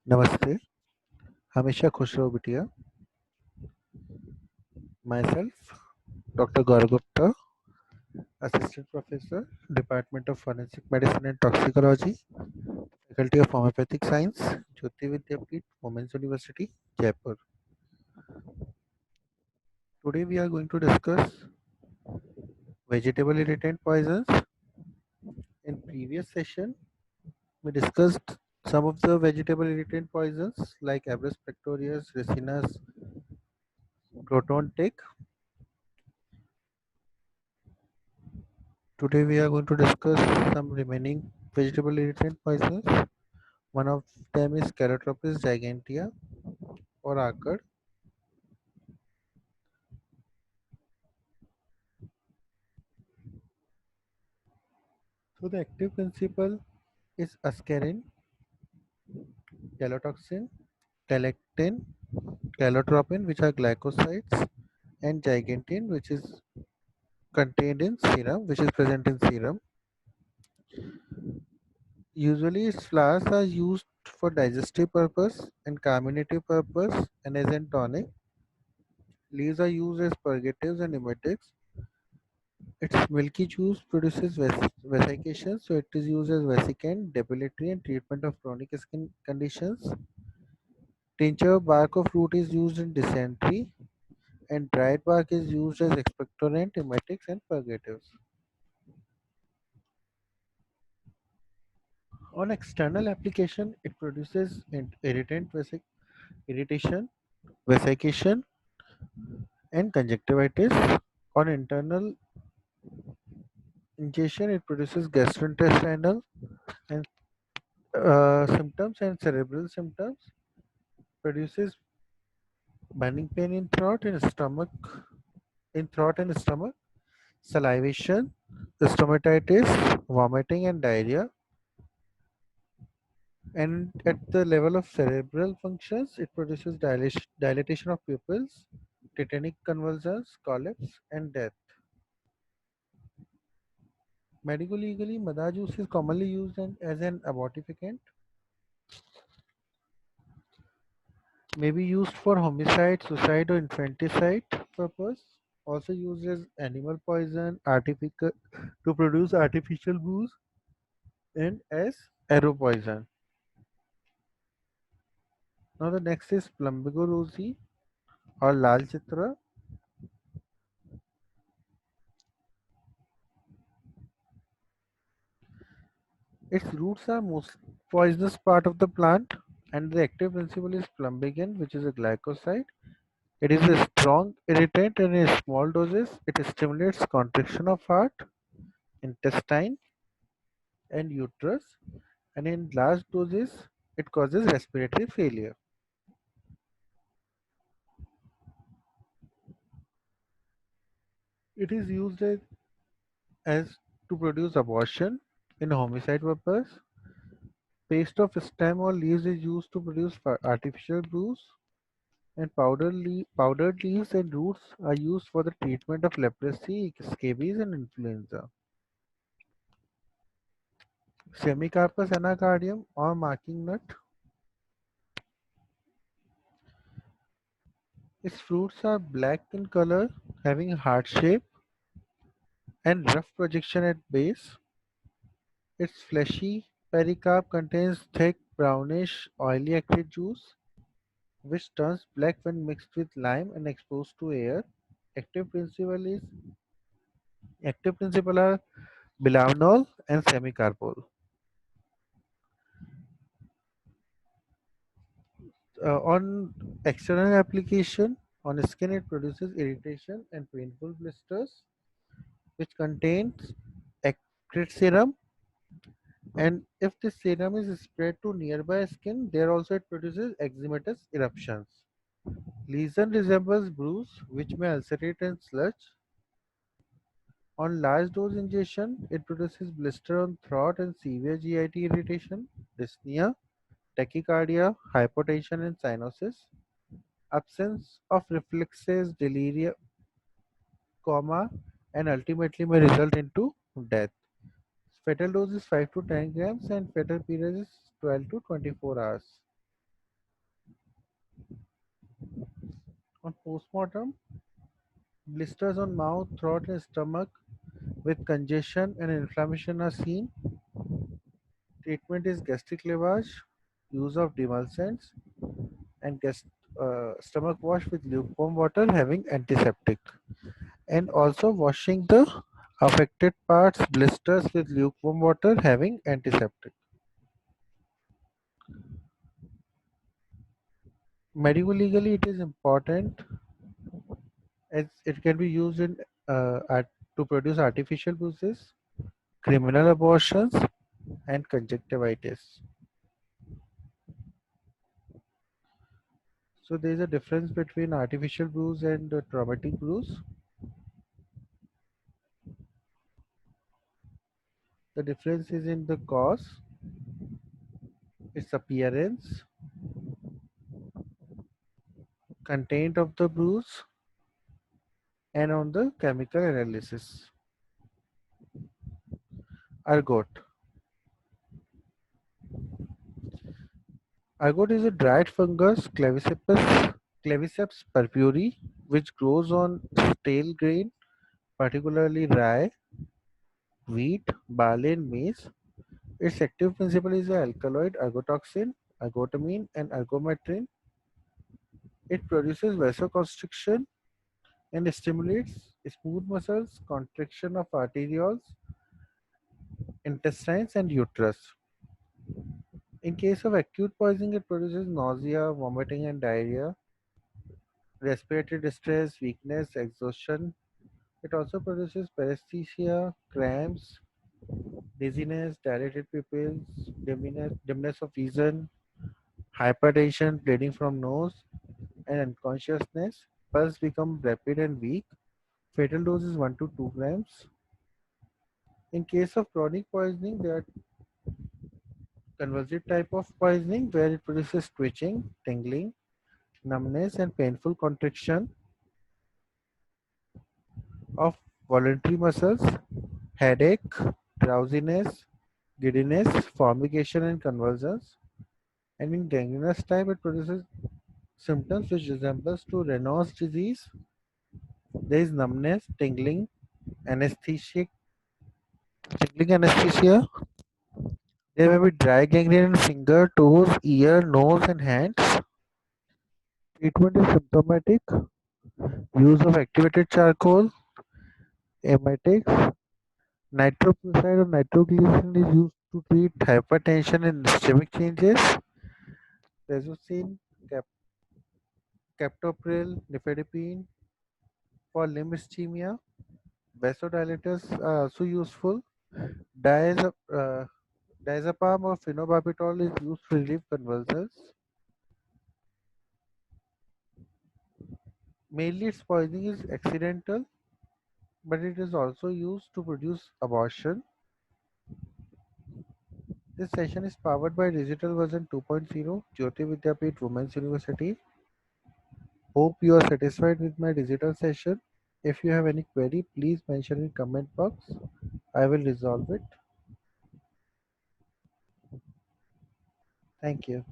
नमस्ते, हमेशा खुश रहो बिटिया। Myself, Dr. GAURAV GUPTA, Assistant Professor, Department of Forensic Medicine and Toxicology, Faculty of Homeopathic Science, JAYOTI VIDYAPEETH, Women's University, Jaipur. Today we are going to discuss vegetable irritant poisons. In previous session, we discussed some of the vegetable irritant poisons like Abrus pectorius, Ricinus, croton tick. Today we are going to discuss some remaining vegetable irritant poisons. One of them is Calotropis gigantea or acard. So the active principle is ascarin, calotoxin, galectin, calotropin, which are glycosides, and gigantin, which is contained in serum, which is present in serum. Usually its flowers are used for digestive purpose and carminative purpose and as an tonic. Leaves are used as purgatives and emetics. Its milky juice produces vesication, so it is used as vesicant, depilatory, and treatment of chronic skin conditions. Tincture bark of root is used in dysentery, and dried bark is used as expectorant, emetics, and purgatives. On external application, it produces irritation, vesication, and conjunctivitis. On internal ingestion, it produces gastrointestinal and symptoms and cerebral symptoms. Produces burning pain in throat and stomach, salivation, stomatitis, vomiting, and diarrhea. And at the level of cerebral functions, it produces dilatation of pupils, tetanic convulsions, collapse, and death. Medico-legally, madar juice is commonly used as an abortifacient, may be used for homicide, suicide, or infanticide purpose. Also used as animal poison, artificial to produce artificial booze, and as arrow poison. Now the next is Plumbago rosy or Lal Chitra. Its roots are most poisonous part of the plant, and the active principle is plumbagin, which is a glycoside. It is a strong irritant, and in small doses it stimulates contraction of heart, intestine, and uterus, and in large doses it causes respiratory failure. It is used as to produce abortion in homicide purpose. Paste of stem or leaves is used to produce artificial brews, and powdered leaves and roots are used for the treatment of leprosy, scabies, and influenza. Semicarpus anacardium or marking nut. Its fruits are black in color, having a heart shape and rough projection at base. Its fleshy pericarp contains thick, brownish, oily acrid juice, which turns black when mixed with lime and exposed to air. Active principle is Active principle are bilavanol and semicarpol. On external application, on skin it produces irritation and painful blisters, which contains acrid serum. And if this serum is spread to nearby skin, there also it produces eczematous eruptions. Lesion resembles bruise, which may ulcerate and sludge. On large dose ingestion, it produces blister on throat and severe GIT irritation, dyspnea, tachycardia, hypotension, and cyanosis. Absence of reflexes, delirium, coma, and ultimately may result into death. Fatal dose is 5 to 10 grams and fatal period is 12 to 24 hours. On postmortem, blisters on mouth, throat, and stomach with congestion and inflammation are seen. Treatment is gastric lavage, use of demulcents, and stomach wash with lukewarm water having antiseptic, and also washing the affected parts, blisters with lukewarm water having antiseptic. Medico-legally, it is important as it can be used to produce artificial bruises, criminal abortions, and conjunctivitis. So there is a difference between artificial bruise and traumatic bruise. The difference is in the cause, its appearance, content of the bruise, and on the chemical analysis. Ergot. Ergot is a dried fungus, Claviceps purpuri, which grows on stale grain, particularly rye, wheat, barley, and maize. Its active principle is the alkaloid ergotoxin, ergotamine, and ergometrin. It produces vasoconstriction and stimulates smooth muscles, contraction of arterioles, intestines, and uterus. In case of acute poisoning, it produces nausea, vomiting, and diarrhea, respiratory distress, weakness, exhaustion. It also produces paresthesia, cramps, dizziness, dilated pupils, dimness of vision, hypertension, bleeding from nose, and unconsciousness. Pulse become rapid and weak. Fatal dose is 1 to 2 grams. In case of chronic poisoning, there are convulsive type of poisoning where it produces twitching, tingling, numbness, and painful contraction of voluntary muscles, headache, drowsiness, giddiness, formication, and convulsions. And in gangrenous type, it produces symptoms which resembles to Raynaud's disease. There is numbness, anesthesia, tingling anesthesia. There may be dry gangrene in finger, toes, ear, nose, and hands. Treatment is symptomatic. Use of activated charcoal, emetics, nitroprusside or nitroglycerin is used to treat hypertension and ischemic changes. Rezocin, captopril, nifedipine for limb ischemia. Vasodilators are also useful. Diazep, uh, diazepam or phenobarbital is used to relieve convulsions. Mainly its poisoning is accidental, but it is also used to produce abortion. This session is powered by Digital Version 2.0, Jyoti Vidyapeeth Women's University. Hope you are satisfied with my digital session. If you have any query, please mention in comment box. I will resolve it. Thank you.